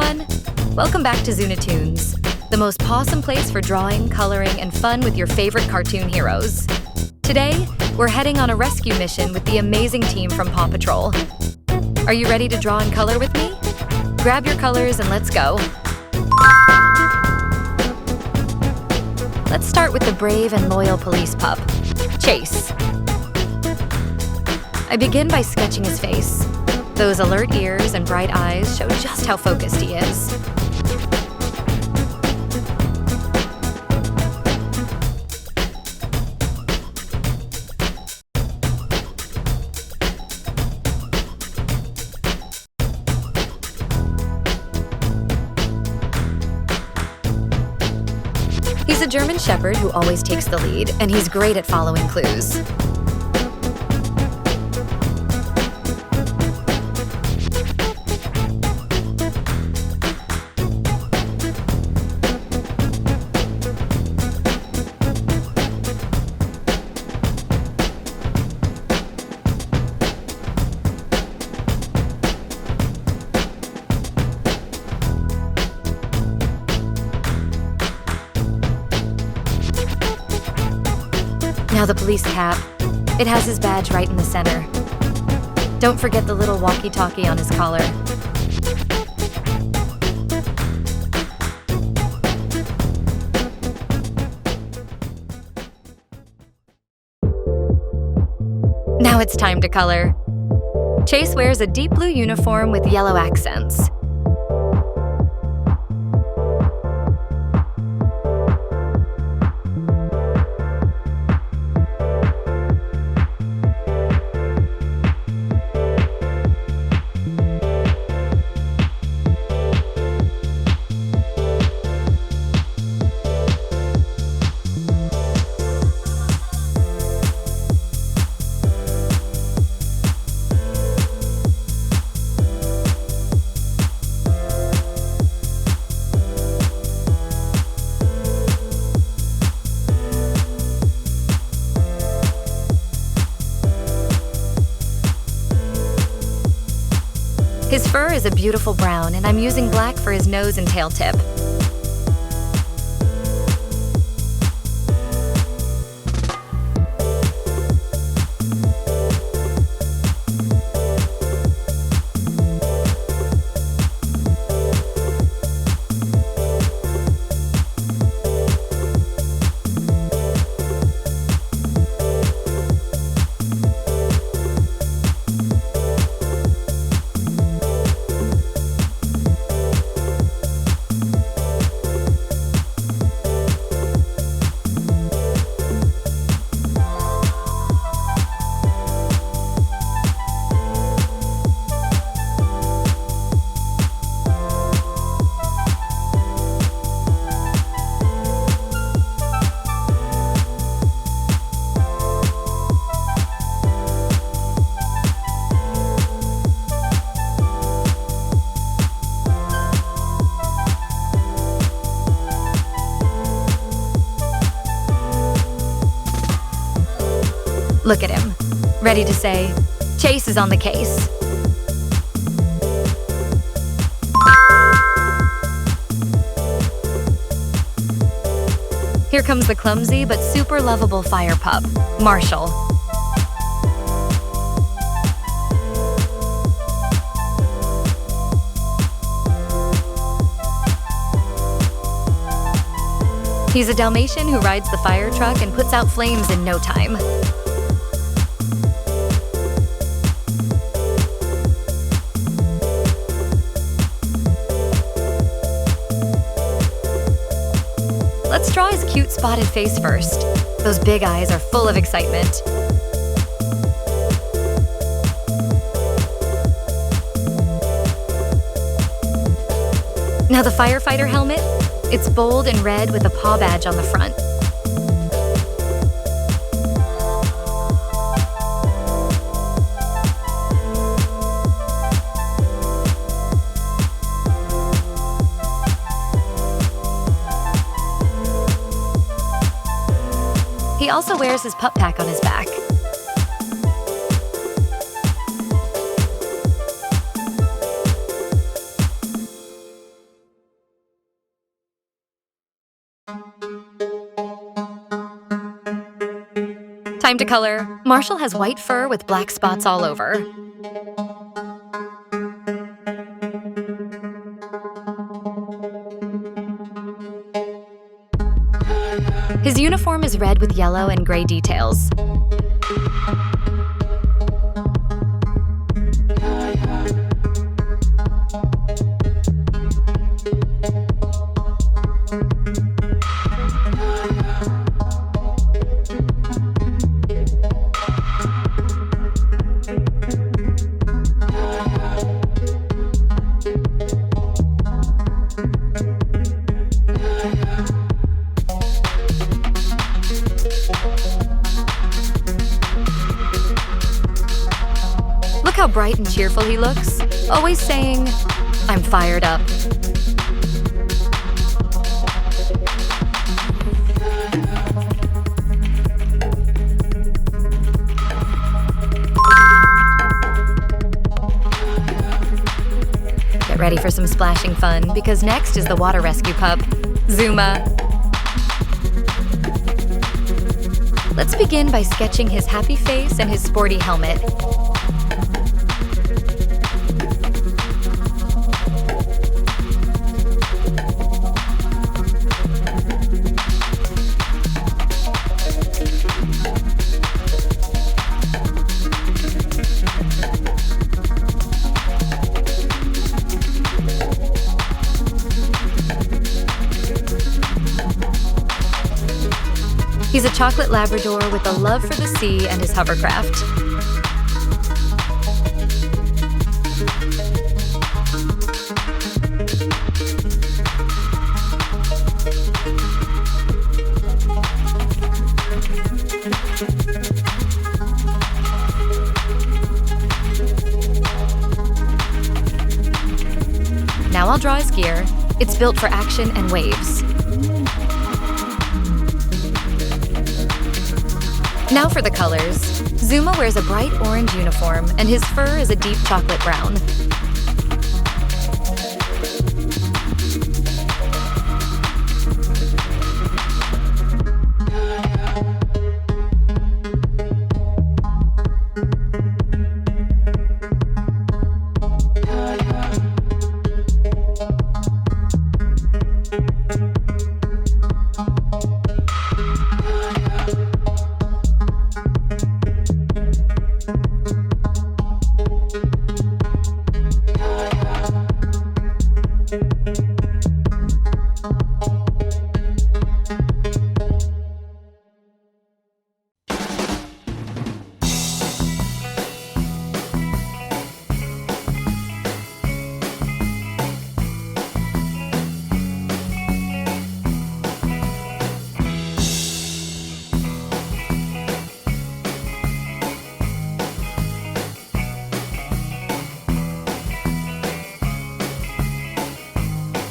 everyone! Welcome back to ZooniToons, the most pawsome place for drawing, coloring, and fun with your favorite cartoon heroes. Today, we're heading on a rescue mission with the amazing team from Paw Patrol. Are you ready to draw and color with me? Grab your colors and let's go. Let's start with the brave and loyal police pup, Chase. I begin by sketching his face. Those alert ears and bright eyes show just how focused he is. He's a German Shepherd who always takes the lead, and he's great at following clues. Now the police cap. It has his badge right in the center. Don't forget the little walkie-talkie on his collar. Now it's time to color. Chase wears a deep blue uniform with yellow accents. His fur is a beautiful brown, and I'm using black for his nose and tail tip. Look at him, ready to say, Chase is on the case. Here comes the clumsy but super lovable fire pup, Marshall. He's a Dalmatian who rides the fire truck and puts out flames in no time. Let's draw his cute spotted face first. Those big eyes are full of excitement. Now the firefighter helmet. It's bold and red with a paw badge on the front. He also wears his pup pack on his back. Time to color. Marshall has white fur with black spots all over. His uniform is red with yellow and gray details. Look how bright and cheerful he looks, always saying, "I'm fired up." Get ready for some splashing fun, because next is the water rescue pup, Zuma. Let's begin by sketching his happy face and his sporty helmet. He's a chocolate Labrador with a love for the sea and his hovercraft. Now I'll draw his gear. It's built for action and waves. Now for the colors. Zuma wears a bright orange uniform, and his fur is a deep chocolate brown.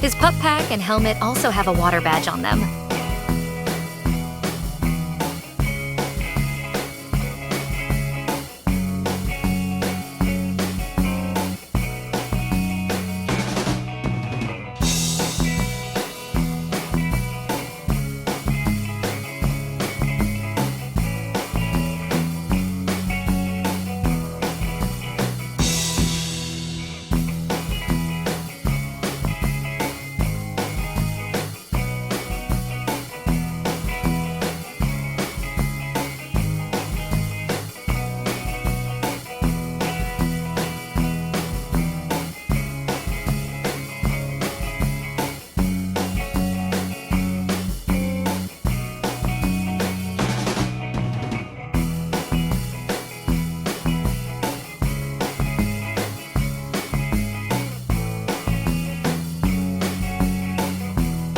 His pup pack and helmet also have a water badge on them.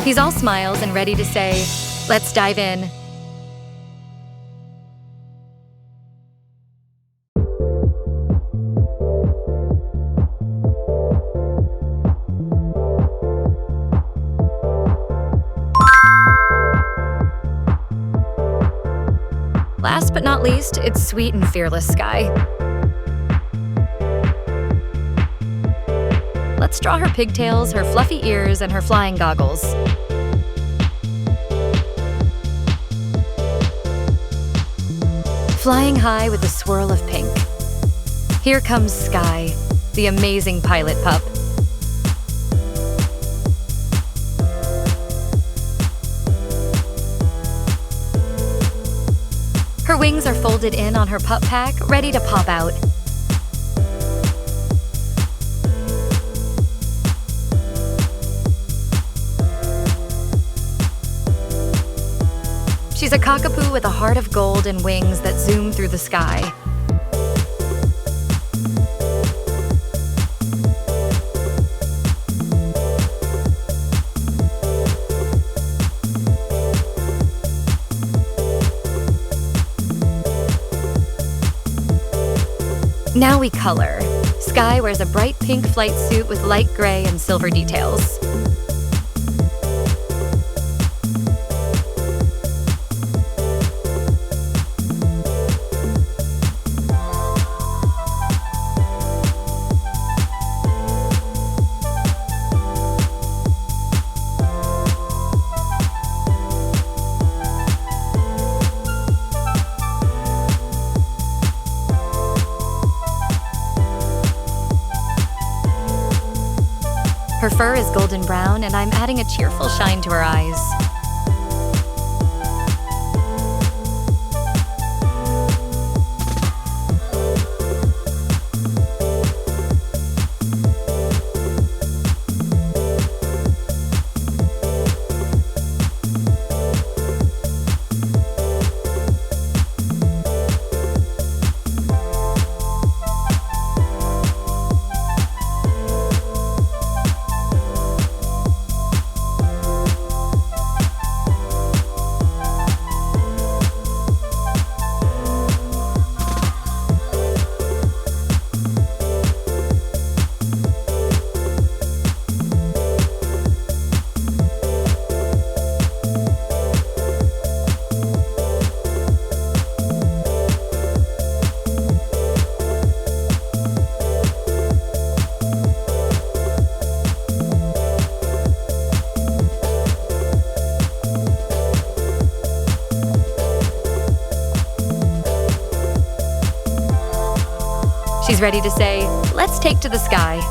He's all smiles and ready to say, "Let's dive in." Last but not least, it's sweet and fearless Skye. Let's draw her pigtails, her fluffy ears, and her flying goggles. flying high with a swirl of pink. Here comes Skye, the amazing pilot pup. Her wings are folded in on her pup pack, ready to pop out. She's a cockapoo with a heart of gold and wings that zoom through the sky. Now we color. Skye wears a bright pink flight suit with light gray and silver details. Her fur is golden brown, and I'm adding a cheerful shine to her eyes. She's ready to say, "Let's take to the sky."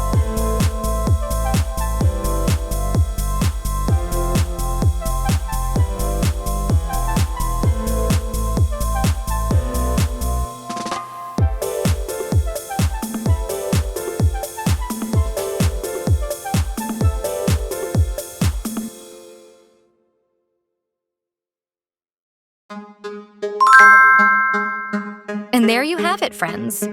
And there you have it, friends.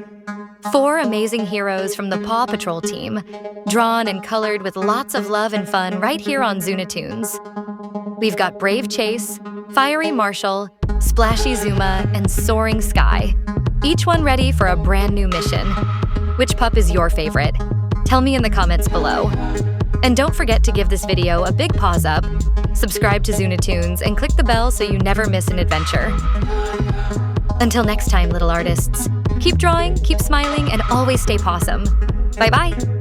4 amazing heroes from the Paw Patrol team, drawn and colored with lots of love and fun right here on ZooniToons. We've got Brave Chase, Fiery Marshall, Splashy Zuma, and Soaring Skye, each one ready for a brand new mission. Which pup is your favorite? Tell me in the comments below. And don't forget to give this video a big paws up, subscribe to ZooniToons, and click the bell so you never miss an adventure. Until next time, little artists, keep drawing, keep smiling, and always stay pawsome. Bye-bye!